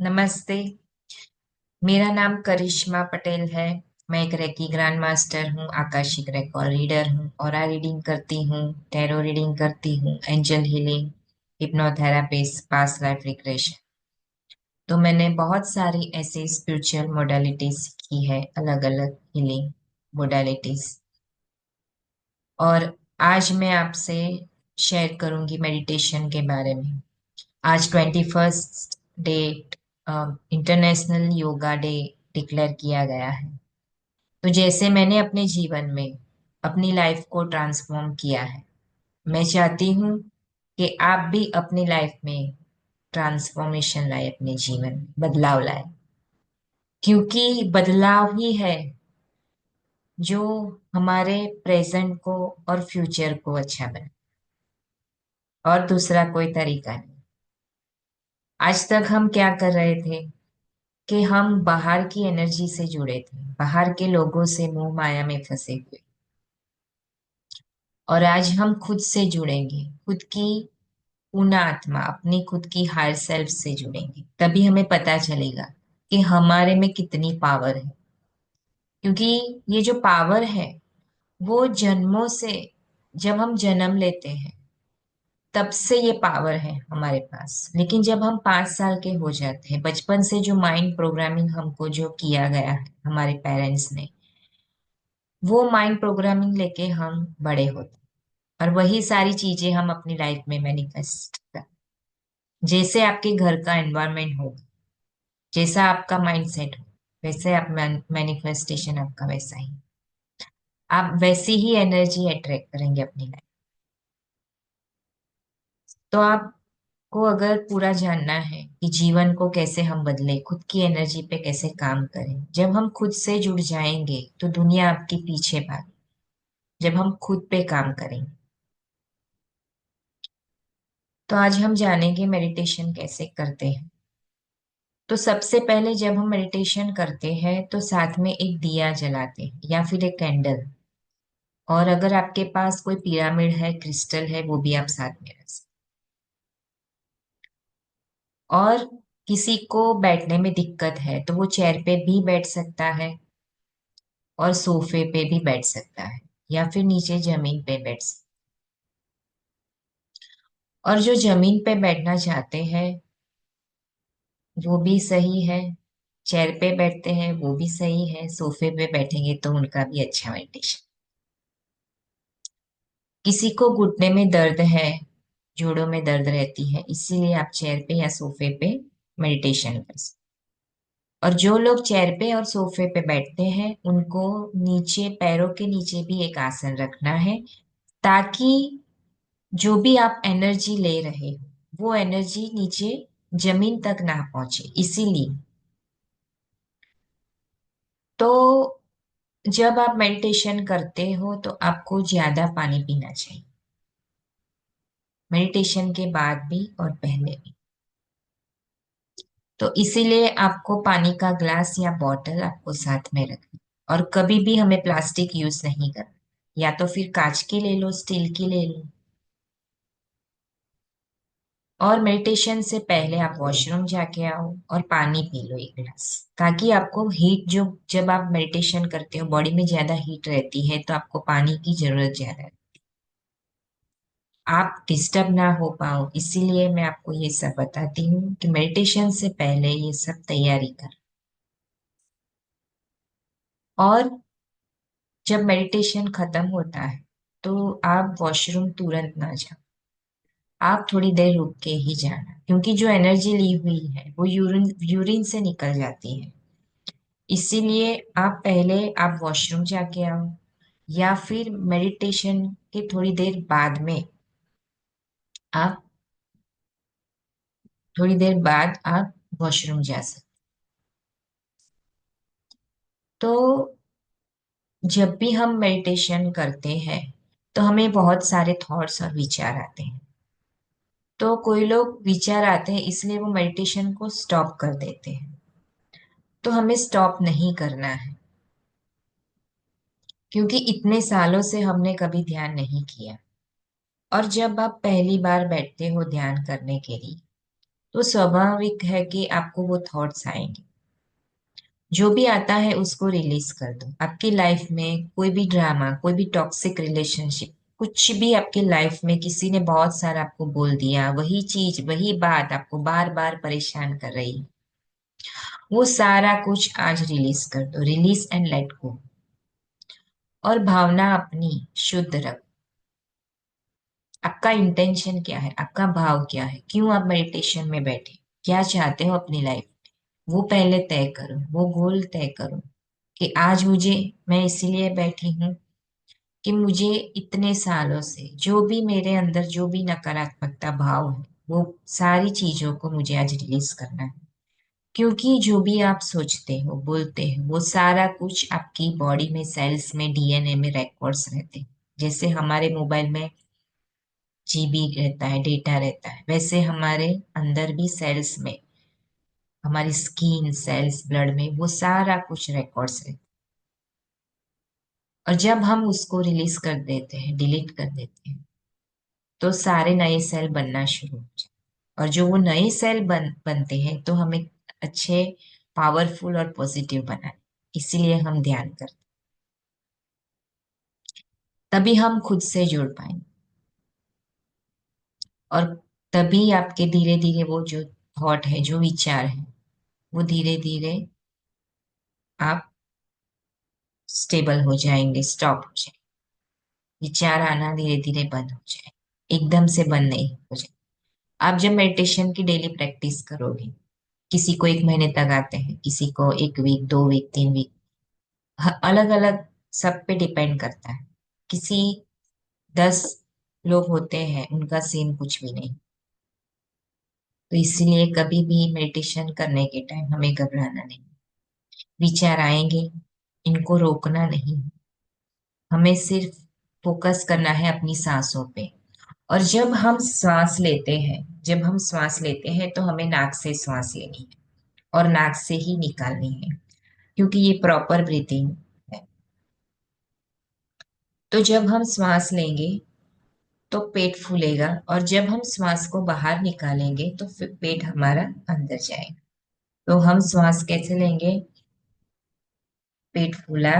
नमस्ते। मेरा नाम करिश्मा पटेल है। मैं एक रेकी ग्रैंड मास्टर हूँ, आकाशिक रिकॉर्ड रीडर हूँ, ऑरा रीडिंग करती हूँ, टैरो रीडिंग करती हूँ, angel healing, hypnotherapist, past life regression. तो मैंने बहुत सारी ऐसी स्पिरिचुअल मोडालिटीज सीखी है, अलग अलग हीलिंग मोडालिटीज। और आज मैं आपसे शेयर करूंगी मेडिटेशन के बारे में। आज 21 date international yoga day declare किया गया है। तो जैसे मैंने अपने जीवन में अपनी लाइफ को ट्रांसफॉर्म किया है, मैं चाहती हूँ कि आप भी अपनी लाइफ में ट्रांसफॉर्मेशन लाए, अपने जीवन में बदलाव लाए, क्योंकि बदलाव ही है जो हमारे प्रेजेंट को और फ्यूचर को अच्छा बनाए, और दूसरा कोई तरीका नहीं। आज तक हम क्या कर रहे थे कि हम बाहर की एनर्जी से जुड़े थे, बाहर के लोगों से मोह माया में फंसे हुए। और आज हम खुद से जुड़ेंगे, खुद की पूर्ण आत्मा, अपनी खुद की हायर सेल्फ से जुड़ेंगे, तभी हमें पता चलेगा कि हमारे में कितनी पावर है। क्योंकि ये जो पावर है वो जन्मों से, जब हम जन्म लेते हैं तब से ये पावर है हमारे पास। लेकिन जब हम 5 साल के हो जाते हैं, बचपन से जो माइंड प्रोग्रामिंग हमको जो किया गया है हमारे पेरेंट्स ने, वो माइंड प्रोग्रामिंग लेके हम बड़े होते हैं। और वही सारी चीजें हम अपनी लाइफ में मैनिफेस्ट कर, जैसे आपके घर का एनवायरनमेंट होगा, जैसा आपका माइंडसेट हो, वैसे आप मैनिफेस्टेशन आपका वैसा ही, आप वैसी ही एनर्जी अट्रैक्ट करेंगे अपनी लाइफ। तो आपको अगर पूरा जानना है कि जीवन को कैसे हम बदले, खुद की एनर्जी पे कैसे काम करें, जब हम खुद से जुड़ जाएंगे तो दुनिया आपके पीछे भागे, जब हम खुद पे काम करेंगे। तो आज हम जानेंगे मेडिटेशन कैसे करते हैं। तो सबसे पहले जब हम मेडिटेशन करते हैं तो साथ में एक दिया जलाते हैं या फिर एक कैंडल। और अगर आपके पास कोई पिरामिड है, क्रिस्टल है, वो भी आप साथ में रख सकते। और किसी को बैठने में दिक्कत है तो वो चेयर पे भी बैठ सकता है, और सोफे पे भी बैठ सकता है, या फिर नीचे जमीन पे बैठ सकता है। और जो जमीन पे बैठना चाहते हैं वो भी सही है, चेयर पे बैठते हैं वो भी सही है, सोफे पे बैठेंगे तो उनका भी अच्छा मेडिटेशन। किसी को घुटने में दर्द है, जोड़ों में दर्द रहती है, इसीलिए आप चेयर पे या सोफे पे मेडिटेशन कर सकते। और जो लोग चेयर पे और सोफे पे बैठते हैं उनको नीचे, पैरों के नीचे भी एक आसन रखना है, ताकि जो भी आप एनर्जी ले रहे हो वो एनर्जी नीचे जमीन तक ना पहुंचे, इसीलिए। तो जब आप मेडिटेशन करते हो तो आपको ज्यादा पानी पीना चाहिए, मेडिटेशन के बाद भी और पहले भी। तो इसीलिए आपको पानी का ग्लास या बॉटल आपको साथ में रखना। और कभी भी हमें प्लास्टिक यूज नहीं करना, या तो फिर कांच की ले लो, स्टील की ले लो। और मेडिटेशन से पहले आप वॉशरूम जाके आओ और पानी पी लो 1 गिलास, ताकि आपको हीट, जो जब आप मेडिटेशन करते हो बॉडी में ज्यादा हीट रहती है तो आपको पानी की जरूरत ज्यादा है, आप डिस्टर्ब ना हो पाओ। इसीलिए मैं आपको ये सब बताती हूँ कि मेडिटेशन से पहले ये सब तैयारी कर। और जब मेडिटेशन खत्म होता है तो आप वॉशरूम तुरंत ना जाओ, आप थोड़ी देर रुक के ही जाना, क्योंकि जो एनर्जी ली हुई है वो यूरिन यूरिन से निकल जाती है। इसीलिए आप वॉशरूम जाके आओ, या फिर मेडिटेशन के थोड़ी देर बाद में आप आप वॉशरूम जा सकते। तो जब भी हम मेडिटेशन करते हैं तो हमें बहुत सारे थॉट्स और विचार आते हैं। तो कोई लोग विचार आते हैं इसलिए वो मेडिटेशन को स्टॉप कर देते हैं। तो हमें स्टॉप नहीं करना है, क्योंकि इतने सालों से हमने कभी ध्यान नहीं किया। और जब आप पहली बार बैठते हो ध्यान करने के लिए तो स्वाभाविक है कि आपको वो थॉट्स आएंगे। जो भी आता है उसको रिलीज कर दो। आपकी लाइफ में कोई भी ड्रामा, कोई भी टॉक्सिक रिलेशनशिप, कुछ भी आपकी लाइफ में किसी ने बहुत सारा आपको बोल दिया, वही चीज वही बात आपको बार बार परेशान कर रही है, वो सारा कुछ आज रिलीज कर दो। Release and let go. और भावना अपनी शुद्ध रखो। आपका इंटेंशन क्या है, आपका भाव क्या है, क्यों आप मेडिटेशन में बैठे, क्या चाहते हो अपनी लाइफ, वो पहले तय करो, वो गोल तय करो कि आज मुझे, मैं इसीलिए बैठी हूँ कि मुझे इतने सालों से जो भी मेरे अंदर जो भी नकारात्मकता भाव है, वो सारी चीजों को मुझे आज रिलीज करना है। क्योंकि जो भी आप सोचते हो बोलते हो वो सारा कुछ आपकी बॉडी में सेल्स में डीएनए में रिकॉर्ड्स रहते हैं। जैसे हमारे मोबाइल में जीबी रहता है, डेटा रहता है, वैसे हमारे अंदर भी सेल्स में, हमारी स्किन सेल्स ब्लड में वो सारा कुछ रिकॉर्ड्स रहते हैं। और जब हम उसको रिलीज कर देते हैं, डिलीट कर देते हैं, तो सारे नए सेल बनना शुरू हो जाते हैं। और जो वो नए सेल बनते हैं तो हमें अच्छे पावरफुल और पॉजिटिव बनाए। इसीलिए हम ध्यान करते हैं। तभी हम खुद से जुड़ पाएंगे। और तभी आपके धीरे धीरे वो जो थॉट है, जो विचार है, वो धीरे धीरे आप स्टेबल हो जाएंगे, स्टॉप हो जाएंगे। विचार आना धीरे धीरे बंद हो जाए, एकदम से बंद नहीं हो जाए। आप जब मेडिटेशन की डेली प्रैक्टिस करोगे, किसी को 1 महीने तक आते हैं, किसी को 1 वीक 2 वीक 3 वीक, अलग अलग, सब पे डिपेंड करता है। किसी 10 लोग होते हैं उनका सेम कुछ भी नहीं। तो इसलिए कभी भी मेडिटेशन करने के टाइम हमें घबराना नहीं। विचार आएंगे, इनको रोकना नहीं, हमें सिर्फ फोकस करना है अपनी सांसों पे। और जब हम श्वास लेते हैं तो हमें नाक से श्वास लेनी है और नाक से ही निकालनी है, क्योंकि ये प्रॉपर ब्रीथिंग है। तो जब हम श्वास लेंगे तो पेट फूलेगा, और जब हम श्वास को बाहर निकालेंगे तो फिर पेट हमारा अंदर जाएगा। तो हम श्वास कैसे लेंगे? पेट फूला,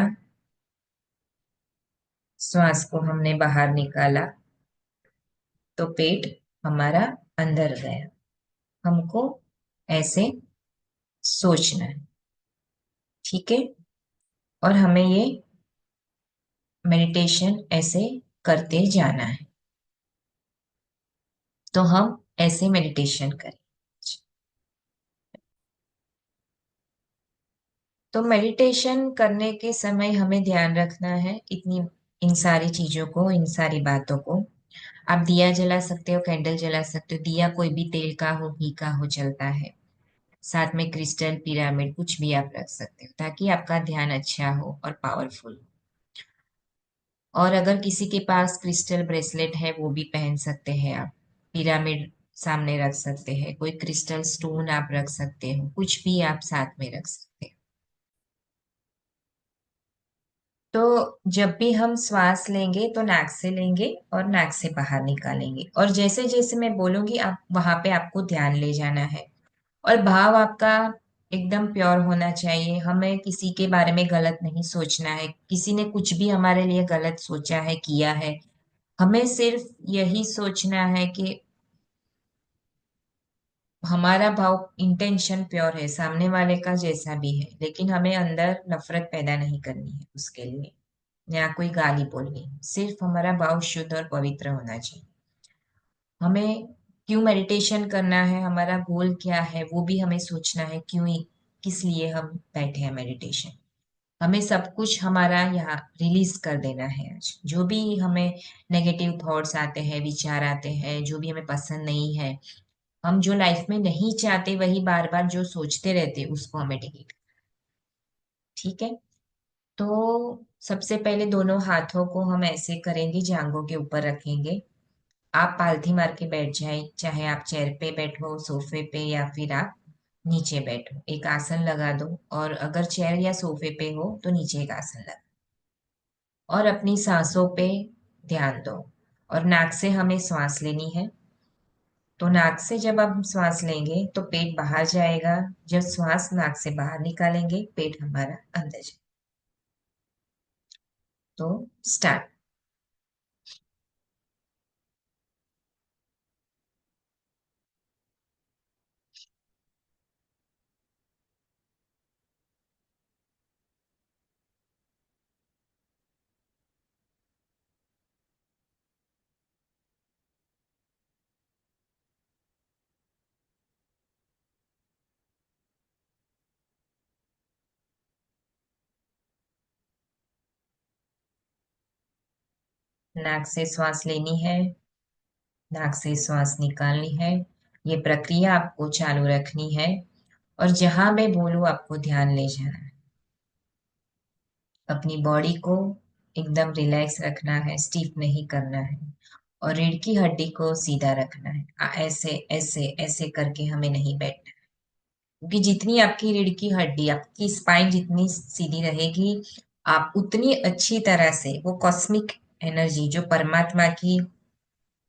श्वास को हमने बाहर निकाला, तो पेट हमारा अंदर गया। हमको ऐसे सोचना है, ठीक है? और हमें ये मेडिटेशन ऐसे करते जाना है। तो हम ऐसे मेडिटेशन करें। तो मेडिटेशन करने के समय हमें ध्यान रखना है इतनी, इन सारी चीजों को, इन सारी बातों को। आप दिया जला सकते हो, कैंडल जला सकते हो, दिया कोई भी तेल का हो, घी का हो, चलता है। साथ में क्रिस्टल पिरामिड कुछ भी आप रख सकते हो, ताकि आपका ध्यान अच्छा हो और पावरफुल हो। और अगर किसी के पास क्रिस्टल ब्रेसलेट है वो भी पहन सकते हैं आप। पिरामिड सामने रख सकते हैं, कोई क्रिस्टल स्टोन आप रख सकते हो, कुछ भी आप साथ में रख सकते हो। तो जब भी हम श्वास लेंगे तो नाक से लेंगे और नाक से बाहर निकालेंगे, और जैसे जैसे मैं बोलूंगी आप वहां पे आपको ध्यान ले जाना है। और भाव आपका एकदम प्योर होना चाहिए। हमें किसी के बारे में गलत नहीं सोचना है, किसी ने कुछ भी हमारे लिए गलत सोचा है, किया है, हमें सिर्फ यही सोचना है कि हमारा भाव इंटेंशन प्योर है, सामने वाले का जैसा भी है, लेकिन हमें अंदर नफरत पैदा नहीं करनी है उसके लिए, या कोई गाली बोलनी। सिर्फ हमारा भाव शुद्ध और पवित्र होना चाहिए। हमें क्यों मेडिटेशन करना है, हमारा गोल क्या है, वो भी हमें सोचना है, क्यों, किस लिए हम बैठे हैं मेडिटेशन। हमें सब कुछ हमारा यहाँ रिलीज कर देना है आज। जो भी हमें नेगेटिव थॉट्स आते हैं, विचार आते हैं, जो भी हमें पसंद नहीं है, हम जो लाइफ में नहीं चाहते वही बार बार जो सोचते रहते, उसको हमें डिलीट। ठीक है? तो सबसे पहले दोनों हाथों को हम ऐसे करेंगे, जांघों के ऊपर रखेंगे। आप पालथी मार के बैठ जाए, चाहे आप चेयर पे बैठो, सोफे पे, या फिर आप नीचे बैठो, एक आसन लगा दो। और अगर चेयर या सोफे पे हो तो नीचे एक आसन लगा, और अपनी सांसों पे ध्यान दो। और नाक से हमें सांस लेनी है, तो नाक से जब आप श्वास लेंगे तो पेट बाहर जाएगा। जब श्वास नाक से बाहर निकालेंगे पेट हमारा अंदर जाएगा। तो स्टार्ट। नाक से श्वास लेनी है, नाक से श्वास निकालनी है। ये प्रक्रिया आपको चालू रखनी है और जहां मैं बोलूं आपको ध्यान ले जाना है। अपनी बॉडी को एकदम रिलैक्स रखना है, स्टीफ नहीं करना है और रीढ़ की हड्डी को सीधा रखना है। ऐसे ऐसे ऐसे करके हमें नहीं बैठना, क्योंकि जितनी आपकी रीढ़ की हड्डी, आपकी स्पाइन जितनी सीधी रहेगी, आप उतनी अच्छी तरह से वो कॉस्मिक एनर्जी, जो परमात्मा की,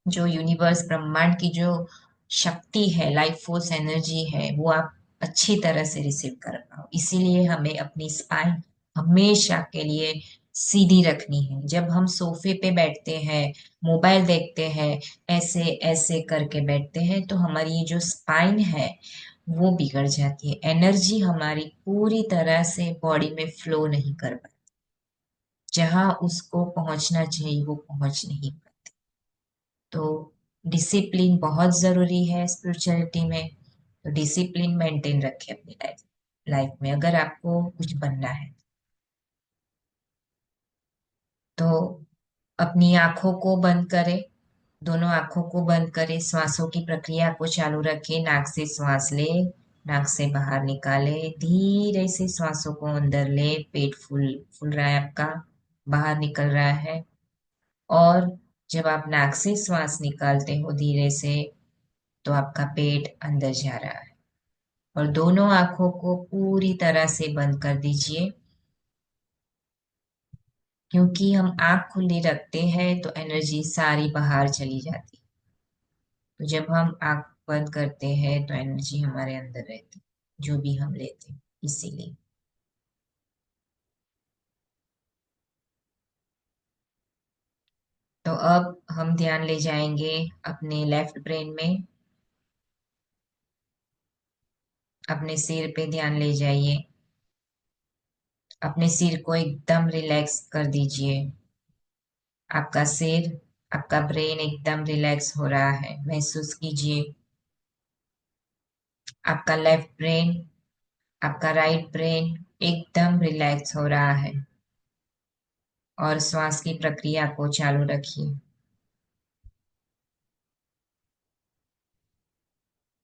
जो यूनिवर्स ब्रह्मांड की जो शक्ति है, लाइफ फोर्स एनर्जी है, वो आप अच्छी तरह से रिसीव कर पाओ। इसीलिए हमें अपनी स्पाइन हमेशा के लिए सीधी रखनी है। जब हम सोफे पे बैठते हैं, मोबाइल देखते हैं, ऐसे ऐसे करके बैठते हैं, तो हमारी ये जो स्पाइन है वो बिगड़ जाती है। एनर्जी हमारी पूरी तरह से बॉडी में फ्लो नहीं कर पाती, जहां उसको पहुंचना चाहिए वो पहुंच नहीं पाती। तो डिसिप्लिन बहुत जरूरी है स्पिरिचुअलिटी में। तो डिसिप्लिन मेंटेन रखें अपनी लाइफ लाइफ में, अगर आपको कुछ बनना है। तो अपनी आंखों को बंद करें, दोनों आंखों को बंद करें, श्वासों की प्रक्रिया को चालू रखें। नाक से श्वास ले, नाक से बाहर निकाले, धीरे से श्वासों को अंदर ले। पेट फूल फूल रहा है आपका, बाहर निकल रहा है। और जब आप नाक से श्वास निकालते हो धीरे से, तो आपका पेट अंदर जा रहा है। और दोनों आंखों को पूरी तरह से बंद कर दीजिए, क्योंकि हम आंख खुली रखते हैं तो एनर्जी सारी बाहर चली जाती है। तो जब हम आंख बंद करते हैं तो एनर्जी हमारे अंदर रहती है, जो भी हम लेते हैं। इसीलिए तो अब हम ध्यान ले जाएंगे अपने लेफ्ट ब्रेन में। अपने सिर पे ध्यान ले जाइए, अपने सिर को एकदम रिलैक्स कर दीजिए। आपका सिर, आपका ब्रेन एकदम रिलैक्स हो रहा है, महसूस कीजिए। आपका लेफ्ट ब्रेन, आपका राइट ब्रेन एकदम रिलैक्स हो रहा है। और श्वास की प्रक्रिया को चालू रखिए।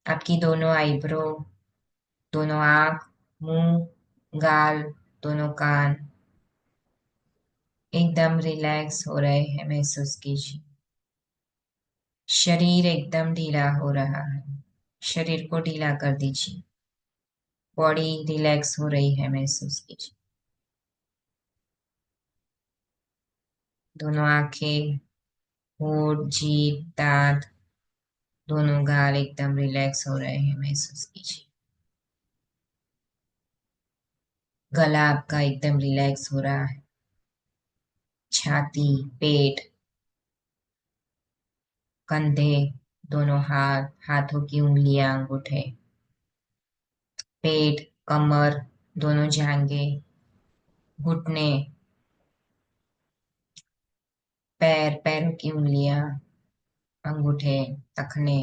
आपकी दोनों आईब्रो, दोनों आंख, मुंह, गाल, दोनों कान एकदम रिलैक्स हो रहे हैं, महसूस कीजिए। शरीर एकदम ढीला हो रहा है, शरीर को ढीला कर दीजिए। बॉडी रिलैक्स हो रही है, महसूस कीजिए। दोनों आंखें, होठ, जीभ, दांत, दोनों गाल एकदम रिलैक्स हो रहे हैं, महसूस कीजिए। गला आपका एकदम रिलैक्स हो रहा है। छाती, पेट, कंधे, दोनों हाथ, हाथों की उंगलियां, अंगूठे, पेट, कमर, दोनों जांघें, घुटने, पैर, पैरों की उंगलियां, अंगूठे, टखने,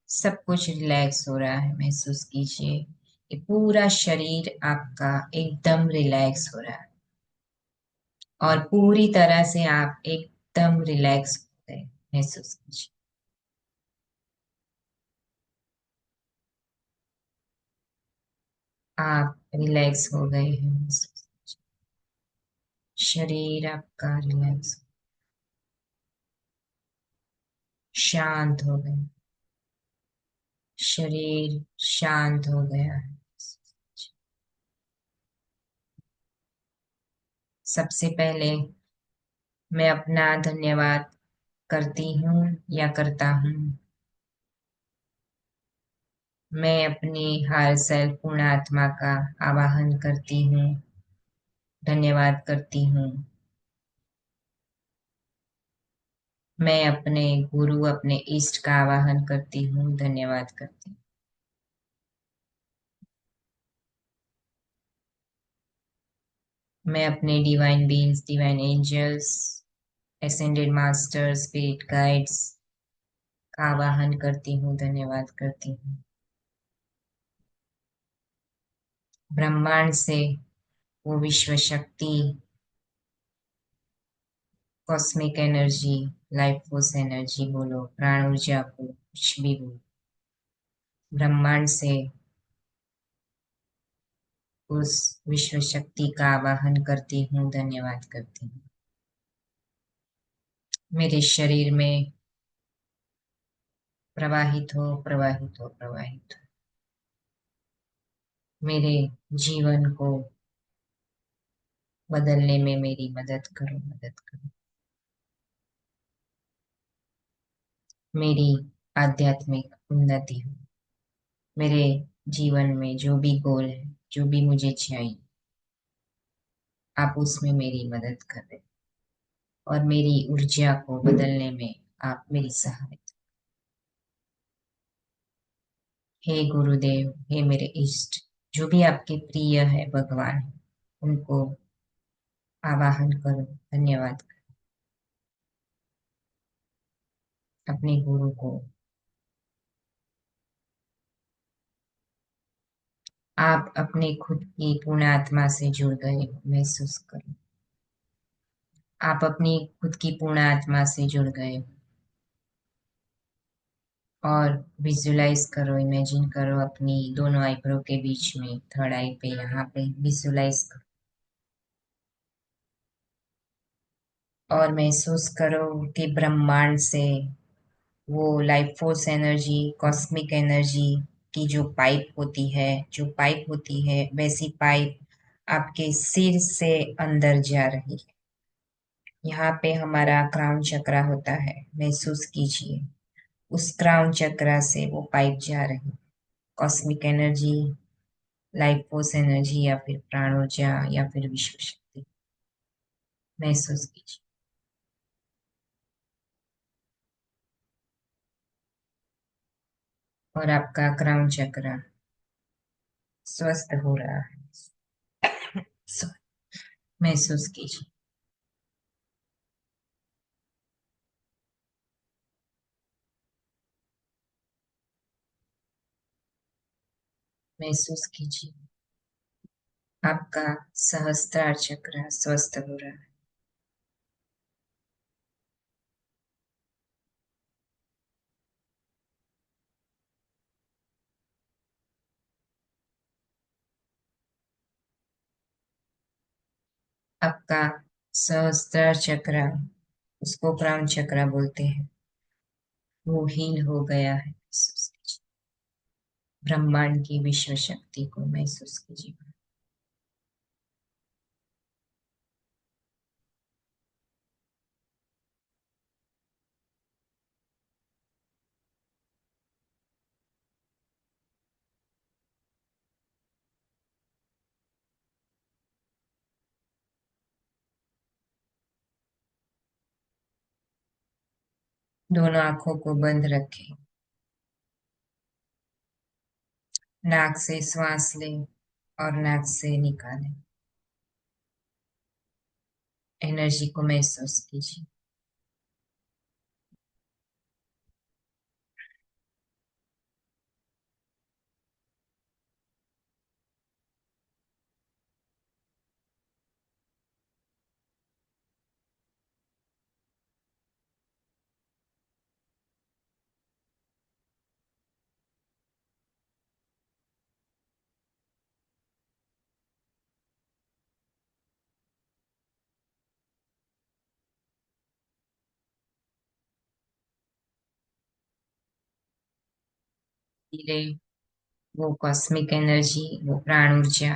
सब कुछ रिलैक्स हो रहा है, महसूस कीजिए। ये पूरा शरीर आपका एकदम रिलैक्स हो रहा है और पूरी तरह से आप एकदम रिलैक्स हो गए, महसूस कीजिए। आप रिलैक्स हो गए हैं, महसूस कीजिए। शरीर आपका रिलैक्स, शांत हो गए। शरीर शांत हो गया है। सबसे पहले मैं अपना धन्यवाद करती हूँ या करता हूँ मैं अपनी हार सेल पूर्ण आत्मा का आवाहन करती हूँ, धन्यवाद करती हूँ। मैं अपने गुरु, अपने इष्ट का आवाहन करती हूँ, धन्यवाद करती हूँ। मैं अपने divine beings, divine angels, ascended masters, spirit guides का आवाहन करती हूँ, धन्यवाद करती हूँ। ब्रह्मांड से वो विश्व शक्ति, cosmic energy, life force energy बोलो, प्राण ऊर्जा बोलो, कुछ भी बोलो, ब्रह्मांड से उस विश्व शक्ति का आवाहन करती हूँ, धन्यवाद करती हूँ। मेरे शरीर में प्रवाहित हो, प्रवाहित हो, प्रवाहित हो। मेरे जीवन को बदलने में मेरी मदद करो, मदद करो। मेरी आध्यात्मिक उन्नति हो। मेरे जीवन में जो भी गोल है, जो भी मुझे चाहिए, आप उसमें मेरी मदद कर रहे हो और मेरी ऊर्जा को बदलने में आप मेरी सहायता। हे गुरुदेव, हे मेरे इष्ट, जो भी आपके प्रिय है भगवान, उनको आवाहन करो, धन्यवाद करो। अपने गुरु को आप अपने खुद की पूर्ण आत्मा से जुड़ गए हो, महसूस करो। आप अपनी खुद की पूर्ण आत्मा से जुड़ गए हो और विजुलाइज करो, इमेजिन करो अपनी दोनों आईब्रो के बीच में, थर्ड आई पे, यहाँ पे विजुलाइज करो और महसूस करो कि ब्रह्मांड से वो life force energy, cosmic energy की जो पाइप होती है, जो पाइप होती है, वैसी पाइप आपके सिर से अंदर जा रही है। यहाँ पे हमारा क्राउन चक्रा होता है, महसूस कीजिए उस क्राउन चक्रा से वो पाइप जा रही, cosmic energy, life force energy या फिर प्राण ऊर्जा या फिर विश्व शक्ति, महसूस कीजिए। और आपका क्राउन चक्र स्वस्थ हो रहा है, महसूस कीजिए। महसूस कीजिए आपका सहस्त्रार चक्र स्वस्थ हो रहा है। आपका सहस्त्रार चक्र, उसको क्राउन चक्र बोलते हैं, वो हील हो गया है, महसूस कीजिए। ब्रह्मांड की विश्व शक्ति को महसूस कीजिए। दोनों आंखों को बंद रखें, नाक से श्वास लें और नाक से निकालें। एनर्जी को महसूस कीजिए। धीरे वो कॉस्मिक एनर्जी, वो प्राण ऊर्जा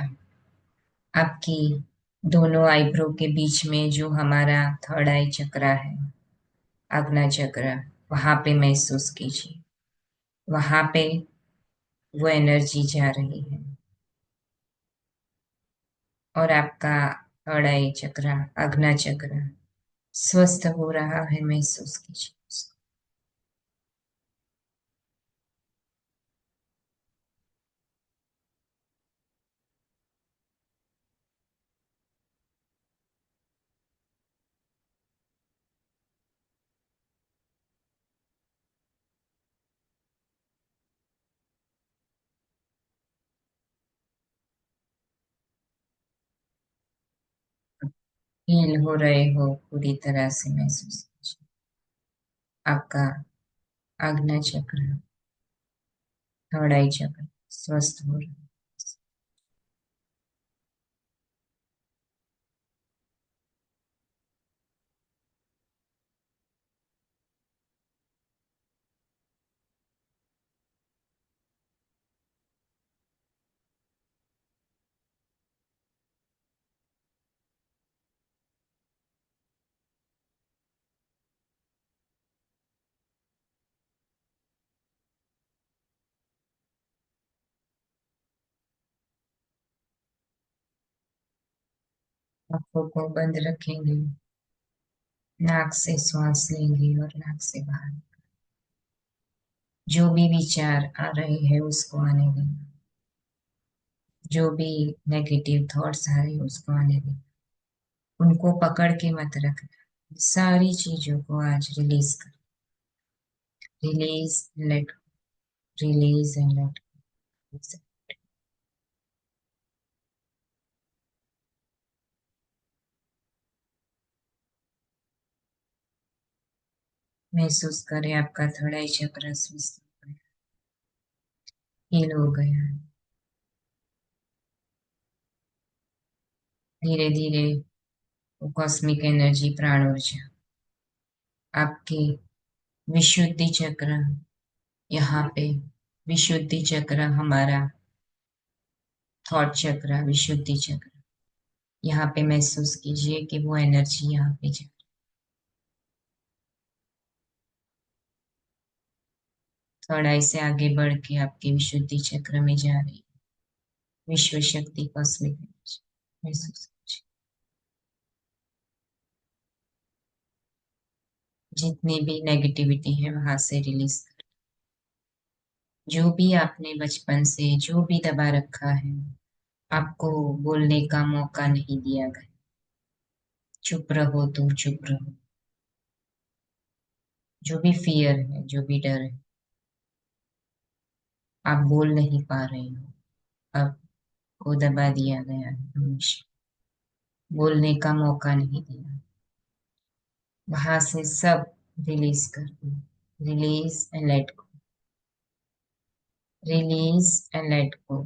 आपकी दोनों आईब्रो के बीच में जो हमारा थर्ड आई चक्रा है, आज्ञा चक्र, वहां पे महसूस कीजिए। वहां पे वो एनर्जी जा रही है। और आपका अड़ाई चक्र, आज्ञा चक्र स्वस्थ हो रहा है, महसूस कीजिए उसको। हील हो रहे हो पूरी तरह से, महसूस कीजिए। आपका आज्ञा चक्र, अड़ाई चक्र स्वस्थ हो रहा है। आंखों को बंद रखेंगे, नाक से श्वास लेंगे और नाक से बाहर। जो भी विचार आ रहे हैं उसको आने देना। जो भी नेगेटिव थॉट्स आ रहे हैं उसको आने देना। उनको पकड़ के मत रखना। सारी चीजों को आज रिलीज कर। Release, let, release and let. महसूस करें आपका थर्ड चक्र स्वस्थ हो गया, हील हो गया है। धीरे धीरे वो कॉस्मिक एनर्जी, प्राण ऊर्जा आपके विशुद्धि चक्र, यहाँ पे विशुद्धि चक्र हमारा थॉट चक्र, विशुद्धि चक्र, यहाँ पे महसूस कीजिए कि वो एनर्जी यहाँ पे जा, थर्ड आई से आगे बढ़ के आपके विशुद्धि चक्र में जा रही है। विश्व शक्ति, कॉस्मिक एनर्जी महसूस कीजिए। जितनी भी नेगेटिविटी है वहां से रिलीज कर। जो भी आपने बचपन से जो भी दबा रखा है, आपको बोलने का मौका नहीं दिया गया। चुप रहो तो चुप रहो। जो भी फियर है, जो भी डर है, आप बोल नहीं पा रहे हो, आपको दबा दिया गया है हमेशा। बोलने का मौका नहीं दिया। वहां से सब रिलीज कर दो। Release and let go. Release and let go.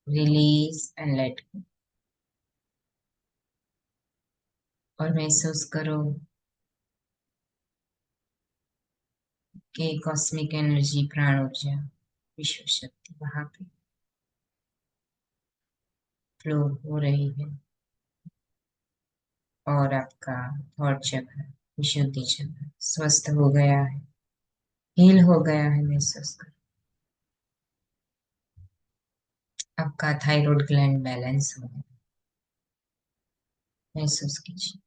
Release and let go. और महसूस करो कि कॉस्मिक एनर्जी, प्राण ऊर्जा, विश्व शक्ति वहां पे फ्लो हो रही है। और आपका थॉट चक्र, विशुद्धि चक्र स्वस्थ हो गया है, हील हो गया है। महसूस करो आपका थायराइड ग्लैंड बैलेंस हो गया। महसूस कीजिए।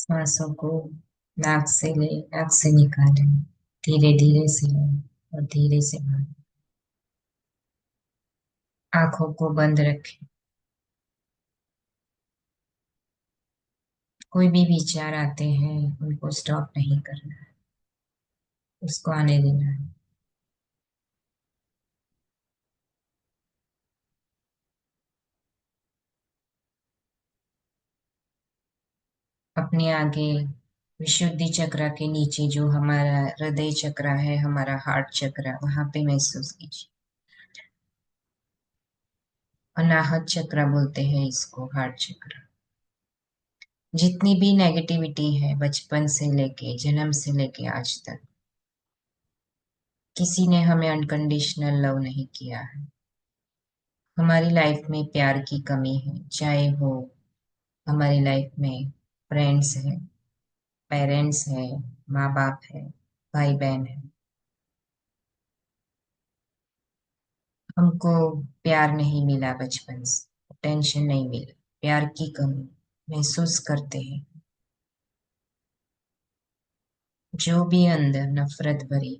सांसों को नाक से ले, नाक से निकालें। धीरे धीरे से लें और धीरे से बाहर। आंखों को बंद रखें। कोई भी विचार आते हैं उनको स्टॉप नहीं करना है, उसको आने देना है। अपने आगे विशुद्धि चक्र के नीचे जो हमारा हृदय चक्र है, हमारा हार्ट चक्र, वहां पे महसूस कीजिए। अनाहत चक्र बोलते हैं इसको, हार्ट चक्र। जितनी भी नेगेटिविटी है बचपन से लेके जन्म से लेके आज तक, किसी ने हमें अनकंडीशनल लव नहीं किया है। हमारी लाइफ में प्यार की कमी है, चाहे वो हमारी लाइफ में फ्रेंड्स है, पेरेंट्स है, माँ बाप है, भाई बहन है। हमको प्यार नहीं मिला बचपन से, टेंशन नहीं मिला, प्यार की कमी महसूस करते हैं। जो भी अंदर नफरत भरी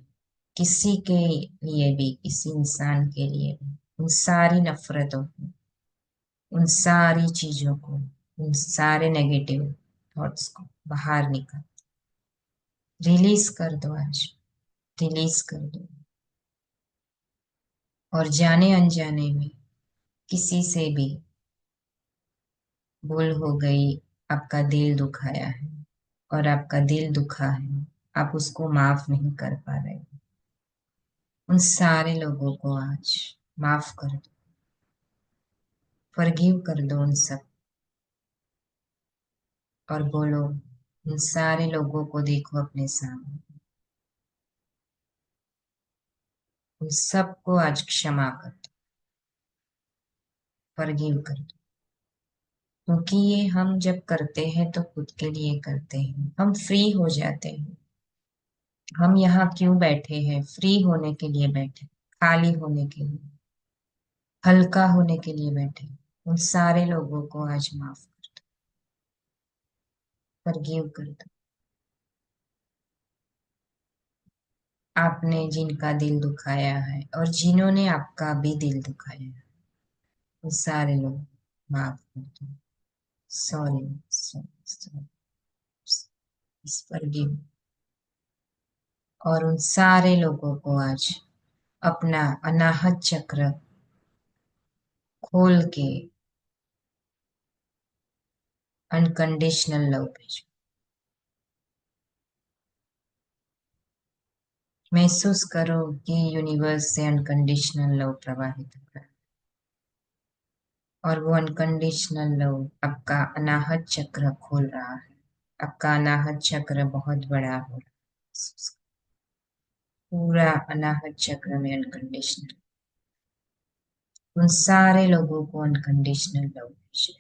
किसी के लिए भी, किसी इंसान के लिए भी, उन सारी नफरतों को, उन सारी चीजों को, उन सारे नेगेटिव थॉट्स को बाहर निकाल, रिलीज कर दो आज, रिलीज कर दो। और जाने अनजाने में किसी से भी भूल हो गई, आपका दिल दुखाया है और आपका दिल दुखा है, आप उसको माफ नहीं कर पा रहे, उन सारे लोगों को आज माफ कर दो, फॉरगिव कर दो उन सब। और बोलो, उन सारे लोगों को देखो अपने सामने, उन सबको आज क्षमा कर दो, फॉरगिव कर दो। क्योंकि ये हम जब करते हैं तो खुद के लिए करते हैं, हम फ्री हो जाते हैं। हम यहाँ क्यों बैठे हैं? फ्री होने के लिए बैठे, खाली होने के लिए, हल्का होने के लिए बैठे। उन सारे लोगों को आज माफ कर दो, फॉरगिव कर दो। आपने जिनका दिल दुखाया है और जिन्होंने आपका भी दिल दुखाया है, वो सारे लोग माफ कर दो। Sorry, sorry, forgive. और उन सारे लोगों को आज अपना अनाहत चक्र खोल के अनकंडीशनल लव भेजो। महसूस करो कि यूनिवर्स से अनकंडीशनल लव प्रवाहित हो रहा है और वो अनकंडीशनल लव आपका अनाहत चक्र खोल रहा है। आपका अनाहत चक्र बहुत बड़ा हो रहा है, पूरा अनाहत चक्र में अनकंडीशनल, उन सारे लोगों को अनकंडीशनल लव भेजो।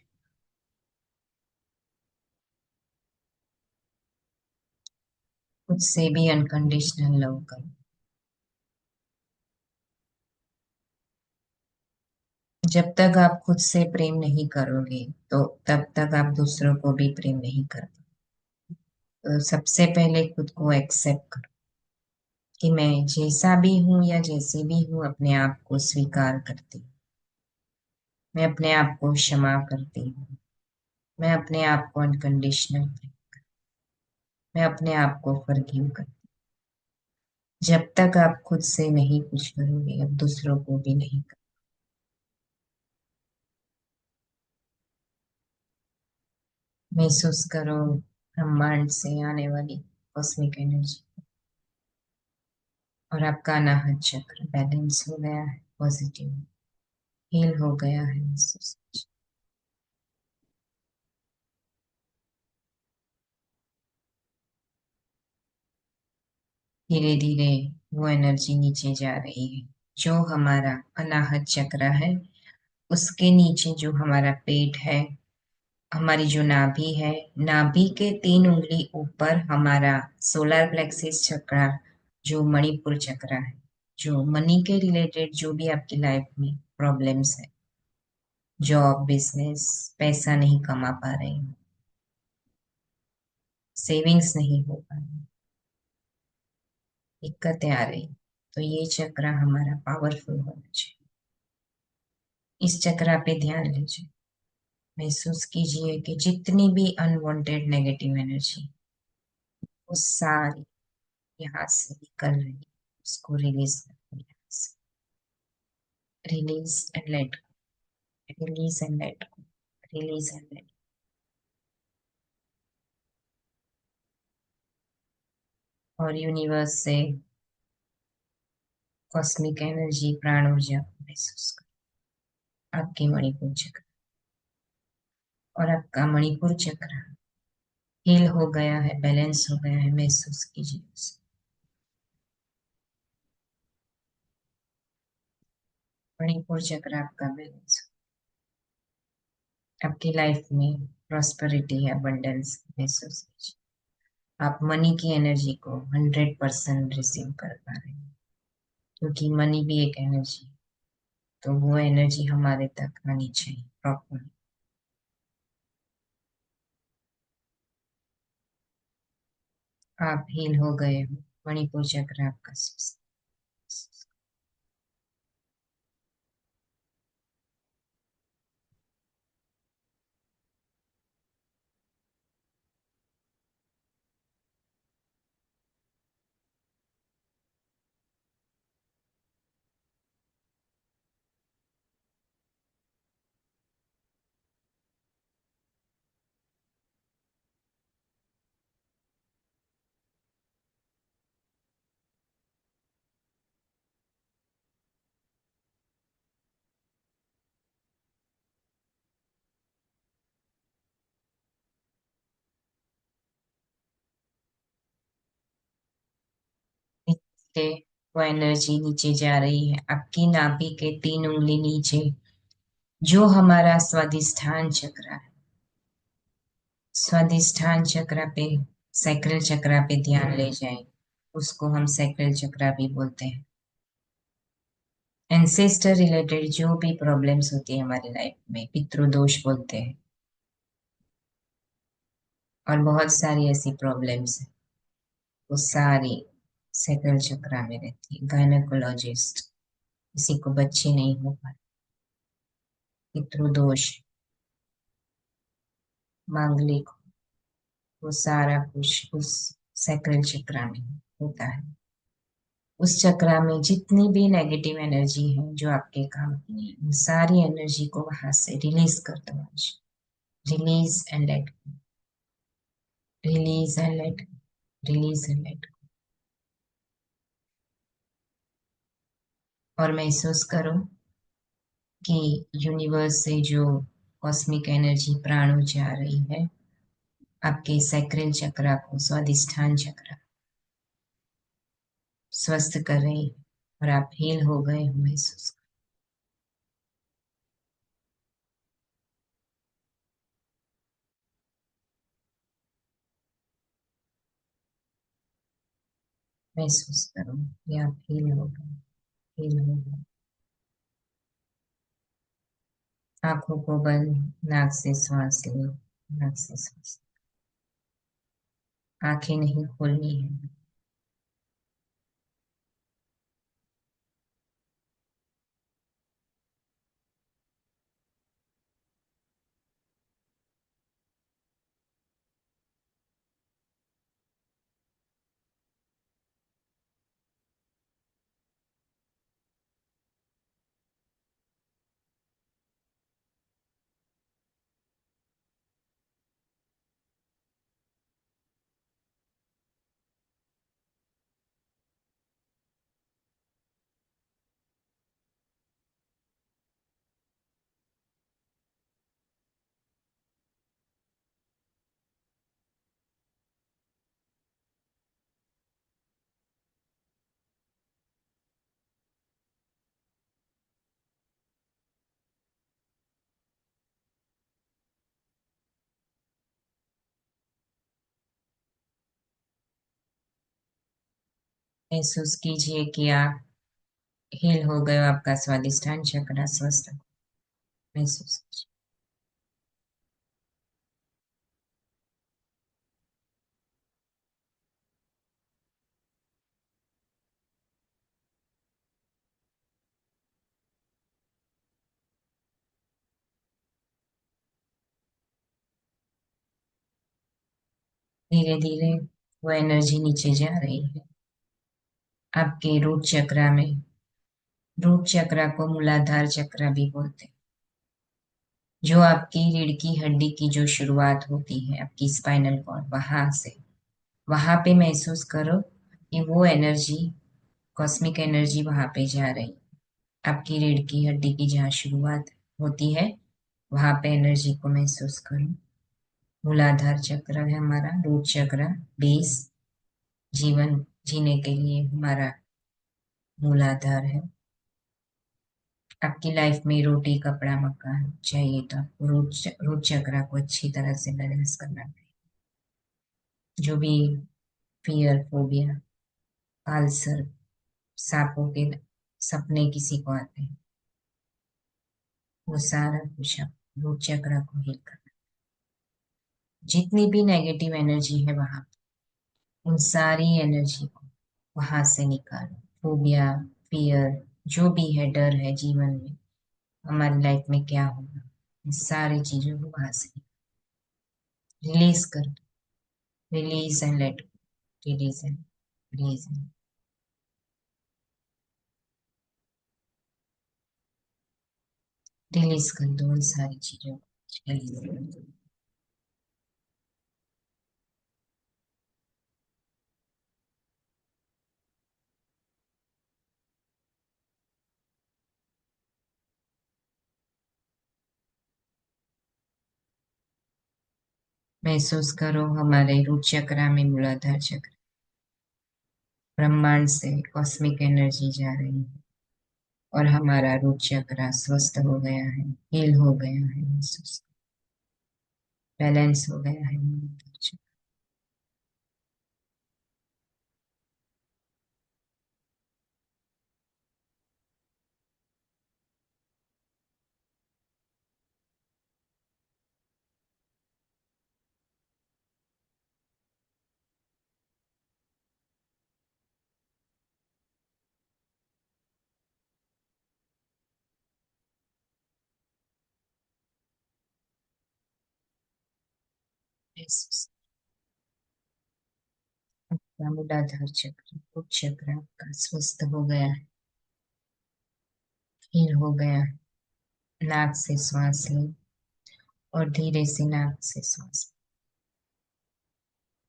खुद से भी अनकंडीशनल लव करो। जब तक आप खुद से प्रेम नहीं करोगे तो तब तक आप दूसरों को भी प्रेम नहीं कर पाओगे। तो सबसे पहले खुद को एक्सेप्ट करो कि मैं जैसा भी हूं या जैसे भी हूं, अपने आप को स्वीकार करती हूँ। मैं अपने आप को क्षमा करती हूँ। मैं अपने आप को अनकंडीशनल, मैं अपने आप को फॉरगिव करती हूँ। जब तक आप खुद से नहीं कुछ करोगे, अब दूसरों को भी नहीं कर। महसूस करो ब्रह्मांड से आने वाली कॉस्मिक एनर्जी, और आपका अनाहत चक्र बैलेंस हो गया है, पॉजिटिव हील हो गया है। महसूस धीरे धीरे वो एनर्जी नीचे जा रही है। जो हमारा अनाहत चक्र है उसके नीचे जो हमारा पेट है, हमारी जो नाभि है, नाभि के 3 उंगली ऊपर हमारा सोलर प्लेक्सिस चक्र, जो मणिपुर चक्र है, जो मनी के रिलेटेड जो भी आपकी लाइफ में प्रॉब्लम्स है, जॉब, बिजनेस, पैसा नहीं कमा पा रहे हो, सेविंग्स नहीं हो पा रही, दिक्कतें आ रही, तो ये चक्र हमारा पावरफुल होना चाहिए। इस चक्र पे ध्यान लीजिए। महसूस कीजिए कि जितनी भी अनवांटेड नेगेटिव एनर्जी, वो सारी यहाँ से निकल रही है। उसको रिलीज कर, release and late, release and late, release and late. और यूनिवर्स से कॉस्मिक एनर्जी, प्राण ऊर्जा को महसूस करो, आपके मणिपुर चक्र, और आपका मणिपुर चक्र हील हो गया है, बैलेंस हो गया है, महसूस कीजिए उसे। मणिपुर चक्र आपका बैलेंस। आपकी लाइफ में प्रॉस्पेरिटी है, अबंडेंस महसूस कीजिए। आप मनी की एनर्जी को 100% रिसीव कर पा रहे हैं, क्योंकि मनी भी एक एनर्जी, तो वो एनर्जी हमारे तक आनी चाहिए प्रॉपर। आप हील हो गए हो। मणिपुर चक्र आपका स्वस्थ। नीचे वो एनर्जी नीचे जा रही है, आपकी नाभि के 3 उंगली नीचे, जो हमारा स्वादिष्ठान चक्र है। स्वादिष्ठान चक्र पे, सैक्रल चक्र पे ध्यान ले जाएं। उसको हम सैक्रल चक्र भी बोलते हैं। एंसेस्टर रिलेटेड जो भी प्रॉब्लम्स होती है हमारी लाइफ में, पितृदोष बोलते हैं। और बहुत सारी ऐसी प्रॉब्लम्स हैं, वो सारी सैक्रल चक्र में रहती है। गायनेकोलॉजिस्ट, किसी को बच्चे नहीं हो पाते, पितृदोष, मांगलिक, वो सारा कुछ उस सैक्रल चक्र में होता है। उस चक्र में जितनी भी नेगेटिव एनर्जी है जो आपके काम की नहीं, उन सारी एनर्जी को वहां से रिलीज कर दो आज। Release and late, release and late, release and late. और महसूस करो कि यूनिवर्स से जो कॉस्मिक एनर्जी प्राणों जा रही है, आपके सैक्रल चक्र को, स्वादिष्ठान चक्र स्वस्थ कर रही है, और आप हील हो गए हो। महसूस करो, महसूस करो कि आप हील हो गए, हील हो गए। आंखों को बंद, नाक से सांस लो, नाक से सांस। आंखें नहीं खोलनी है। महसूस कीजिए कि आप हील हो गए हो, आपका स्वादिष्ठान चक्र स्वस्थ हो। महसूस कीजिए। धीरे धीरे वो एनर्जी नीचे जा रही है, आपके रूट चक्र में। रूट चक्र को मूलाधार चक्र भी बोलते हैं, जो आपकी रीढ़ की हड्डी की जो शुरुआत होती है, आपकी स्पाइनल कॉर्ड, वहां से, वहां पे महसूस करो कि वो एनर्जी, कॉस्मिक एनर्जी वहां पे जा रही। आपकी रीढ़ की हड्डी की जहाँ शुरुआत होती है, वहां पे एनर्जी को महसूस करो। मूलाधार चक्र है हमारा रूट चक्र, बेस। जीवन जीने के लिए हमारा मूलाधार है। आपकी लाइफ में रोटी कपड़ा मकान चाहिए तो आपको रूट चक्र को अच्छी तरह से बैलेंस करना पड़ेगा। जो भी फियर फोबिया, कालसर्प, सांपों के सपने किसी को आते हैं, वो सारा कुछ आप रूट चक्र को हील करना। जितनी भी नेगेटिव एनर्जी है वहां, उन सारी एनर्जी को वहां से निकालो। फोबिया, फियर, जो भी है, डर है जीवन में, हमारी लाइफ में क्या होगा, इन सारी चीजों को वहां से रिलीज कर। Release and late, release and release and release कर दो उन सारी चीजों को, रिलीज कर दो। महसूस करो हमारे रूट चक्र में मूलाधार चक्र, ब्रह्मांड से कॉस्मिक एनर्जी जा रही है और हमारा रूट चक्र स्वस्थ हो गया है, हील हो गया है, महसूस, बैलेंस हो गया है मूलाधार चक्र। महसूस, आपका मूलाधार चक्र, रूट चक्र आपका स्वस्थ हो गया है, हील हो गया है। नाक से श्वास लो और धीरे से नाक से श्वास,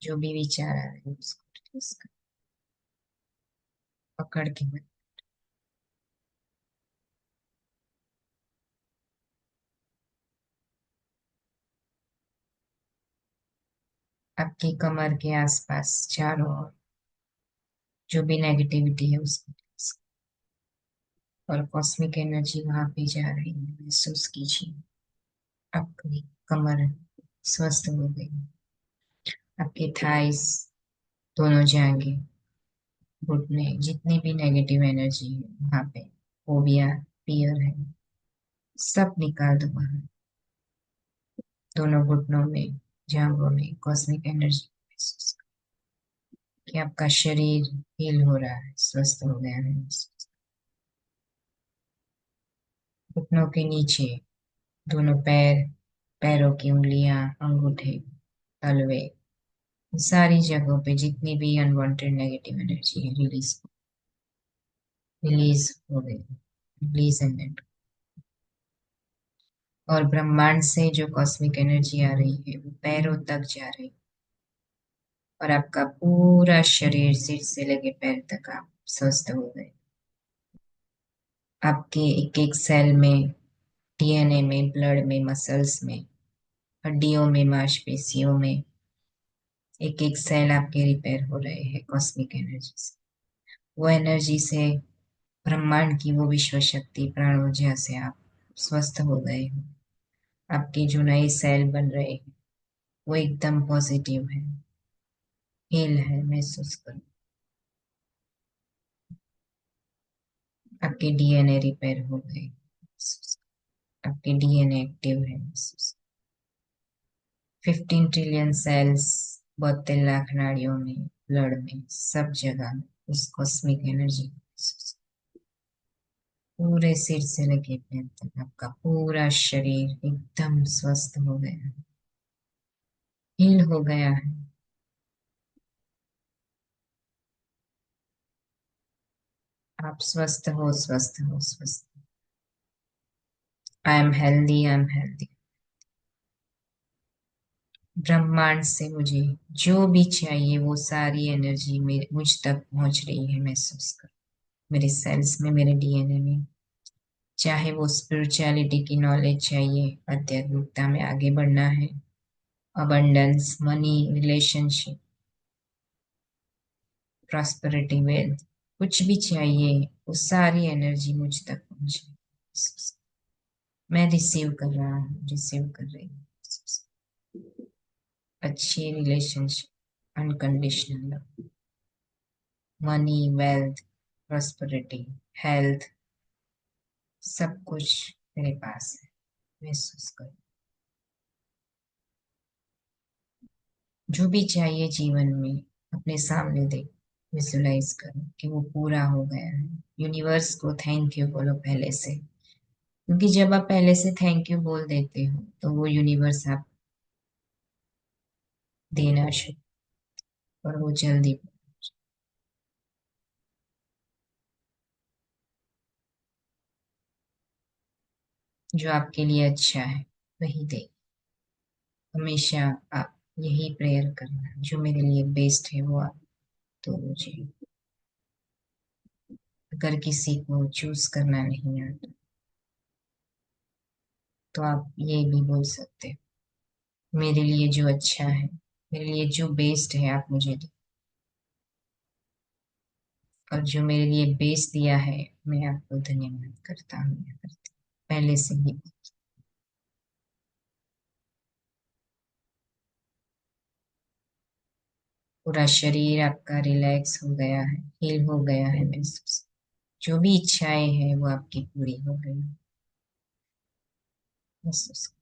जो भी विचार आ रहे हैं उसको रिलीज कर, पकड़ के मत। आपकी कमर के आसपास चारों ओर जो भी नेगेटिविटी है उसको release कर। और कॉस्मिक एनर्जी वहां पे जा रही है, महसूस कीजिए। आपकी कमर स्वस्थ हो गई, आपके थाइस, दोनों जांघें, घुटने, जितनी भी नेगेटिव एनर्जी है वहां पे, फोबिया, फियर है, सब निकाल दो बाहर। दोनों घुटनों में, जांघों में कॉस्मिक एनर्जी महसूस करो कि आपका शरीर हील हो रहा है, स्वस्थ हो गया है। घुटनों के नीचे, दोनों पैर, पैरों की उंगलियां, अंगूठे, तलवे, सारी जगहों पे जितनी भी अनवांटेड नेगेटिव एनर्जी है, रिलीज हो गई, रिलीज एंड लेट। और ब्रह्मांड से जो कॉस्मिक एनर्जी आ रही है वो पैरों तक जा रही है, और आपका पूरा शरीर सिर से लेके पैर तक आप स्वस्थ हो गए। आपके एक एक सेल में, डीएनए में, ब्लड में, मसल्स में, हड्डियों में, मांसपेशियों में, एक एक सेल आपके रिपेयर हो रहे हैं कॉस्मिक एनर्जी से। वो एनर्जी से ब्रह्मांड की वो विश्व शक्ति प्राण ऊर्जा से आप स्वस्थ हो गए हो। आपके जो नए सेल बन रहे हैं वो एकदम पॉजिटिव है, हील है, महसूस करो। आपके डीएनए रिपेयर हो गए, महसूस करो। आपके डीएनए एक्टिव है, महसूस करो। 15 ट्रिलियन सेल्स, 72 लाख नाड़ियों में, ब्लड में, सब जगह उस कॉस्मिक एनर्जी को महसूस करो। पूरे सिर से लेके पैर तक आपका पूरा शरीर एकदम स्वस्थ हो गया है, हील हो गया है। आप स्वस्थ हो, स्वस्थ हो, स्वस्थ। I am healthy, I am healthy. ब्रह्मांड से मुझे जो भी चाहिए वो सारी एनर्जी मेरे मुझ तक पहुंच रही है, महसूस करो। मेरे सेल्स में, मेरे डीएनए में, चाहे वो स्पिरिचुअलिटी की नॉलेज चाहिए, आध्यात्मिकता में आगे बढ़ना है, abundance, money, relationship, prosperity, wealth, कुछ भी चाहिए वो सारी एनर्जी मुझ तक पहुंचे। मैं रिसीव कर रहा हूँ, रिसीव कर रही हूँ। अच्छी relationship, unconditional love, money, wealth, prosperity, health, सब कुछ मेरे पास है। महसूस करो, जो भी चाहिए जीवन में अपने सामने देखो, विजुलाइज करो कि वो पूरा हो गया है। यूनिवर्स को थैंक यू बोलो पहले से, क्योंकि जब आप पहले से थैंक यू बोल देते हो तो वो यूनिवर्स आप देना शुरू, और वो जल्दी, जो आपके लिए अच्छा है वही दे। हमेशा आप यही प्रेयर करना, जो मेरे लिए बेस्ट है वो आप तो मुझे। अगर किसी को चूज करना नहीं आता तो आप ये भी बोल सकते हो, मेरे लिए जो अच्छा है, मेरे लिए जो बेस्ट है आप मुझे दो, और जो मेरे लिए बेस्ट दिया है मैं आपको धन्यवाद करता हूँ या करती हूँ, पहले से ही। पूरा शरीर आपका रिलैक्स हो गया है, हील हो गया है महसूस। जो भी इच्छाएं हैं वो आपकी पूरी हो गई महसूस।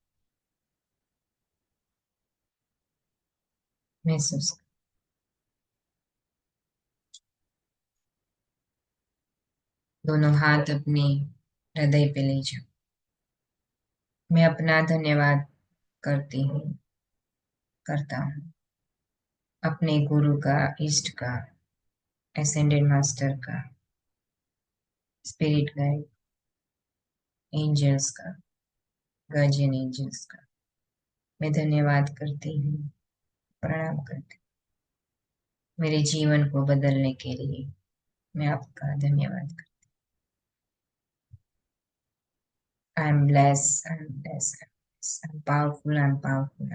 महसूस। दोनों हाथ अपने हृदय पे ले जाओ। मैं अपना धन्यवाद करती हूँ, करता हूँ अपने गुरु का, इष्ट का, एसेंडेड मास्टर का, स्पिरिट गाइड, एंजल्स का, गार्जियन एंजल्स का। मैं धन्यवाद करती हूँ, प्रणाम करती हूँ मेरे जीवन को बदलने के लिए। मैं आपका धन्यवाद करती हूँ। I am bless, I am bless, I am powerful, I am powerful,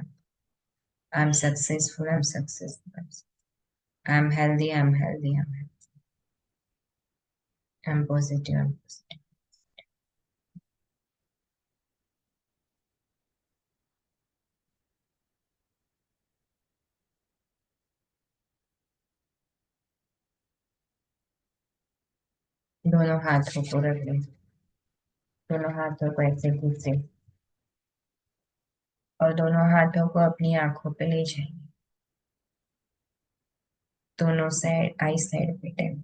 I am successful, I am successful, I am healthy, I am healthy, I am positive, I am positive. दोनों हाथों को रख लें, दोनों हाथों को ऐसे घुसे, और दोनों हाथों को अपनी आंखों पे ले जाइए। दोनों साइड, आई साइड पे टैप।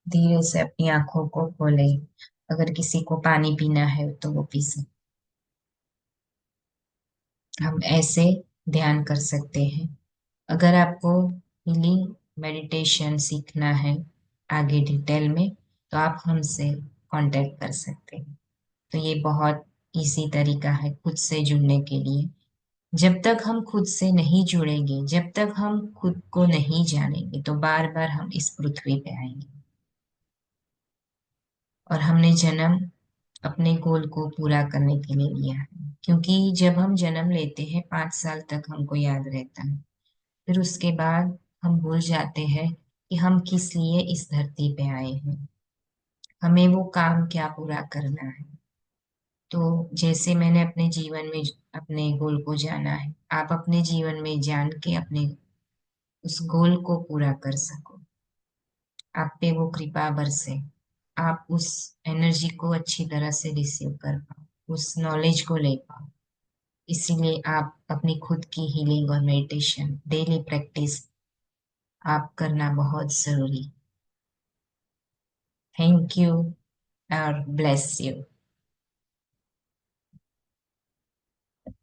धीरे से अपनी आंखों को खोले। अगर किसी को पानी पीना है तो वो पी सकते। हम ऐसे ध्यान कर सकते हैं। अगर आपको हीलिंग मेडिटेशन सीखना है आगे डिटेल में, तो आप हमसे कांटेक्ट कर सकते हैं। तो ये बहुत इजी तरीका है खुद से जुड़ने के लिए। जब तक हम खुद से नहीं जुड़ेंगे, जब तक हम खुद को नहीं जानेंगे, तो बार बार हम इस पृथ्वी पे आएंगे। और हमने जन्म अपने गोल को पूरा करने के लिए लिया है, क्योंकि जब हम जन्म लेते हैं 5 साल तक हमको याद रहता है। फिर उसके बाद हम भूल जाते हैं कि हम किस लिए इस धरती पे आए हैं, हमें वो काम क्या पूरा करना है। तो जैसे मैंने अपने जीवन में अपने गोल को जाना है, आप अपने जीवन में जान के अपने उस गोल को पूरा कर सको। आप पे वो कृपा बरसे, आप उस एनर्जी को अच्छी तरह से रिसीव कर पाओ, उस नॉलेज को ले पाओ। इसीलिए आप अपनी खुद की हीलिंग और मेडिटेशन डेली प्रैक्टिस आप करना बहुत जरूरी। थैंक यू और ब्लेस यू।